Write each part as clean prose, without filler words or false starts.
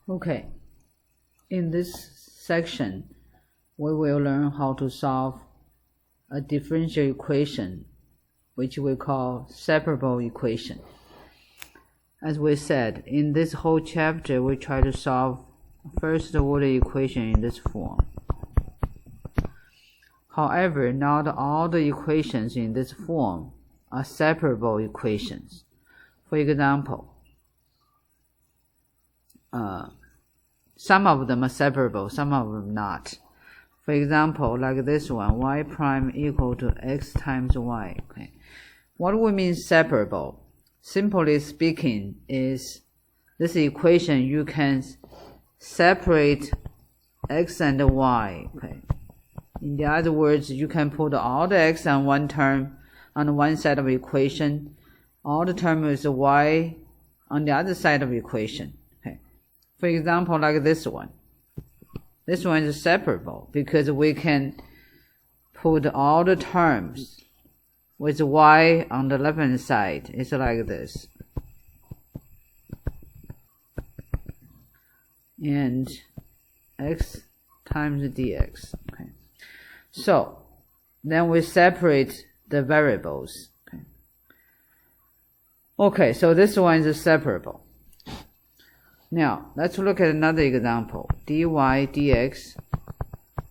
Okay, in this section, we will learn how to solve a differential equation, which we call separable equation. As we said, in this whole chapter, we try to solve first-order equation in this form. However, not all the equations in this form are separable equations. For example, some of them are separable, some of them not. For example, like this one, y prime equal to x times y. Okay. What we mean separable? Simply speaking, is this equation you can separate x and y. Okay. In the other words, you can put all the x on one term on one side of the equation, all the term is y on the other side of the equation. Okay. For example, like this one. This one is separable because we can put all the terms with y on the left-hand side. It's like this. And x times dx. Okay. So, then we separate the variables. Okay, so this one is separable. Now, let's look at another example. dy dx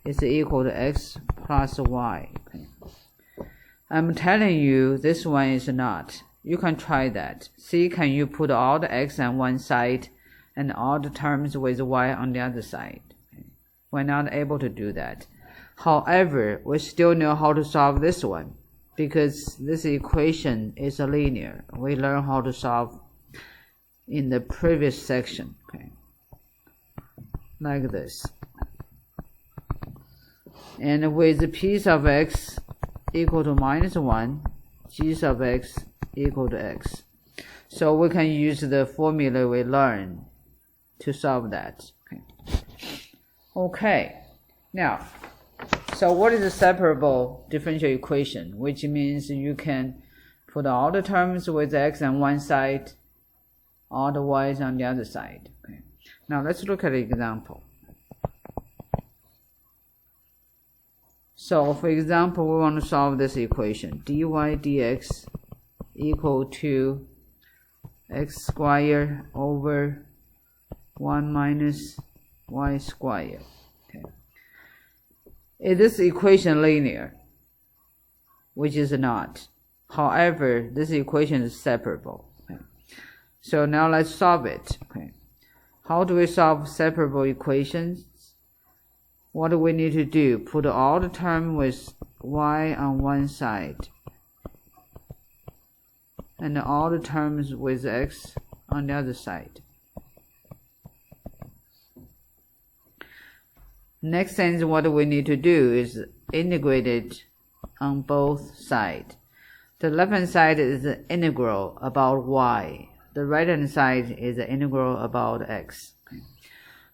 is equal to x plus y. Okay. I'm telling you this one is not. You can try that. See, can you put all the x on one side and all the terms with y on the other side? Okay. We're not able to do that. However, we still know how to solve this one because this equation is linear. We learned how to solve in the previous section. Okay. Like this. And with p of x equal to minus 1, g of x equal to x. So we can use the formula we learned to solve that. Okay. Now, so what is a separable differential equation? Which means you can put all the terms with x on one side, all the y's on the other side. Okay. Now let's look at an example. So for example, we want to solve this equation. dy dx equal to x squared over 1 minus y squared. Okay. Is this equation linear? Which is not. However, this equation is separable. Okay. So now let's solve it. Okay. How do we solve separable equations? What do we need to do? Put all the terms with y on one side and all the terms with x on the other side. Next thing what we need to do is integrate it on both sides. The left-hand side is the integral about y. The right-hand side is the integral about x. Okay.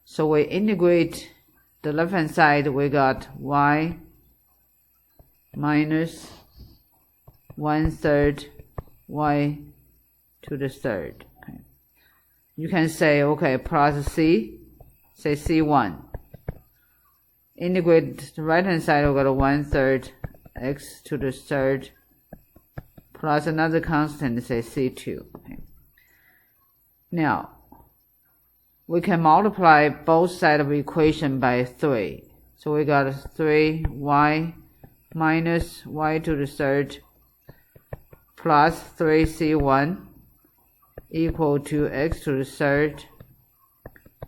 So we integrate the left-hand side, we got y minus 1/3 y to the third. Okay. You can say, okay, plus c, say c1. Integrate the right-hand side, we got 1/3 x to the third plus another constant, say c2. Okay. Now, we can multiply both sides of the equation by 3. So we got 3y minus y to the third plus 3c1 equal to x to the third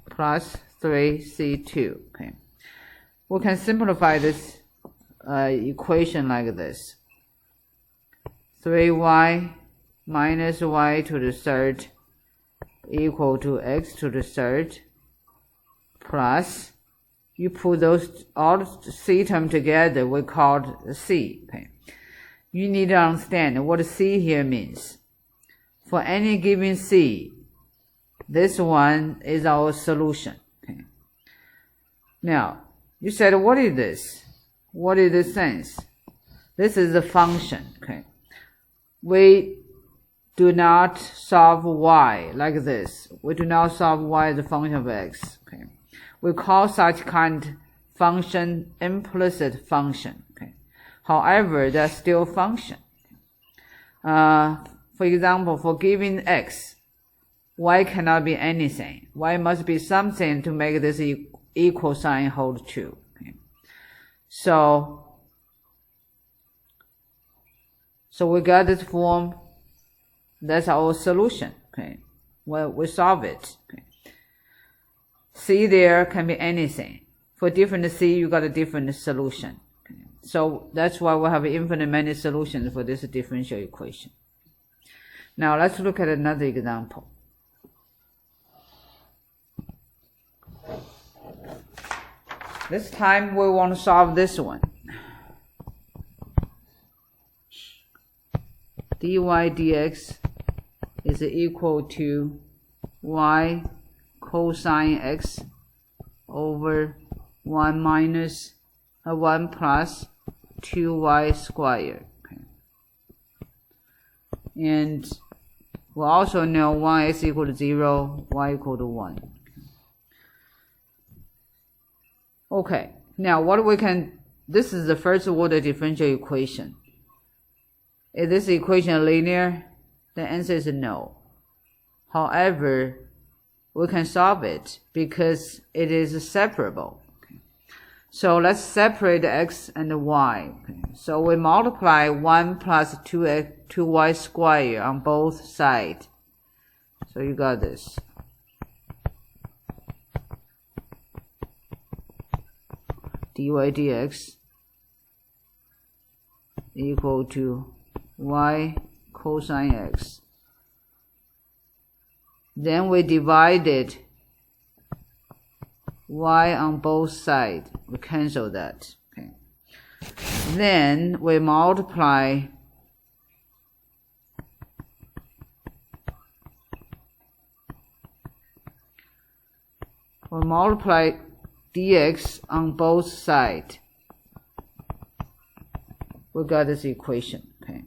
plus 3c2. Okay. We can simplify this equation like this. 3y minus y to the third equal to x to the third plus, you put those all c terms together, we call it c. Okay. You need to understand what c here means. For any given c, this one is our solution. Okay. Now, you said, what is this? What is this sense? This is a function. Okay. We do not solve y like this. We do not solve y as a function of x. Okay. We call such kind function implicit function. Okay. However, they're still function. For example, for given x, y cannot be anything. Y must be something to make this equal sign hold true. Okay. So we got this form. That's our solution. Okay. Well, we solve it. Okay. C there can be anything. For different C, you got a different solution. Okay. So that's why we have infinite many solutions for this differential equation. Now let's look at another example. This time we want to solve this one. dy dx is equal to y cosine x over 1 minus 1 plus 2y squared. Okay. And we also know 1x equal to 0, y equal to 1. Okay, now what we can, this is the first order differential equation. Is this equation linear? The answer is no. However, we can solve it because it is separable. Okay. So let's separate x and y. Okay. So we multiply 1 plus 2y squared on both sides. So you got this. dy dx equal to y cosine x. Then we divided y on both sides. We cancel that. Okay. Then we multiply dx on both sides. We got this equation. Okay.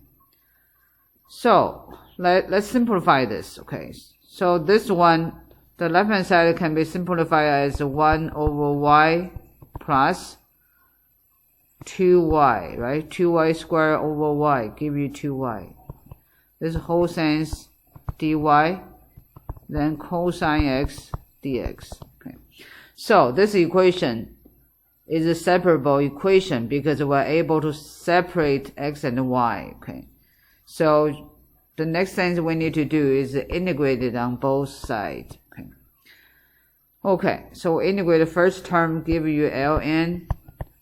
So let's simplify this. Okay. So this one, the left hand side can be simplified as 1 over y plus 2y, right? 2y squared over y give you 2y. This whole sense dy, then cosine x dx. Okay. So this equation is a separable equation because we're able to separate x and y. Okay. So the next thing we need to do is integrate it on both sides. Okay. Okay, so integrate the first term give you ln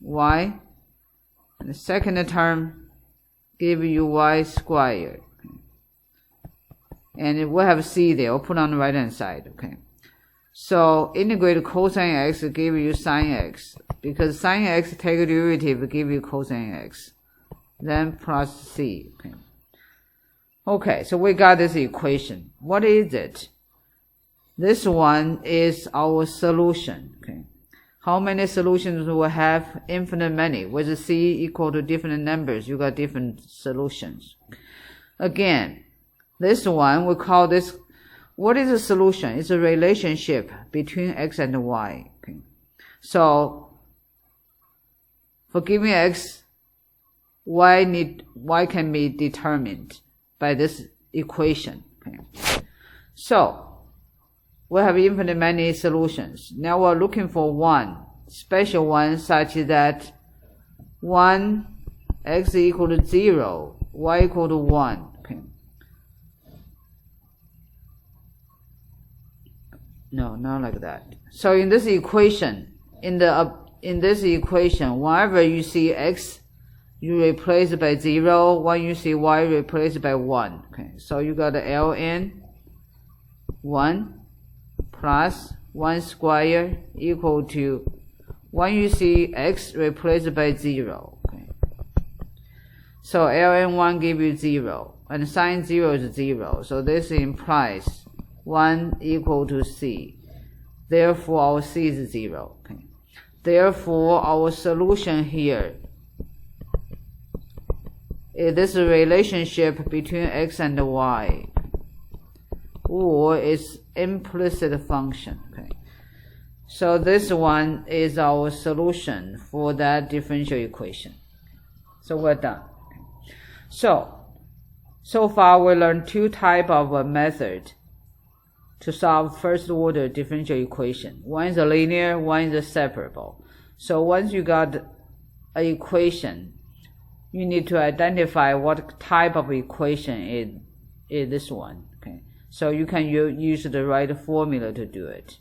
y, and the second term give you y squared. Okay. And we have c there. We'll put on the right hand side. Okay. So integrate cosine x give you sine x, because sine x take a derivative give you cosine x, then plus c. Okay. Okay, so we got this equation. What is it? This one is our solution. Okay. How many solutions do we have? Infinite many. With c equal to different numbers, you got different solutions. Again, this one, we call this, what is a solution? It's a relationship between x and y. Okay. So, for given x, y can be determined by this equation. Okay. So we have infinite many solutions. Now we're looking for one special one such that 1 x equal to 0, y equal to 1. Okay. No, not like that. So in this equation, whenever you see x, you replace it by 0. When you see y, replace it by 1. Okay, so you got ln 1 plus 1 squared equal to, when you see x, replace it by 0. Okay. So ln 1 give you 0, and sine 0 is 0. So this implies 1 equal to c. Therefore, our c is 0. Okay. Therefore, our solution here is this relationship between x and y. or it's implicit function. Okay, so this one is our solution for that differential equation. So we're done. So far we learned two types of a method to solve first order differential equation. One is a linear, one is a separable. So once you got an equation, you need to identify what type of equation is this one. Okay, so you can use the right formula to do it.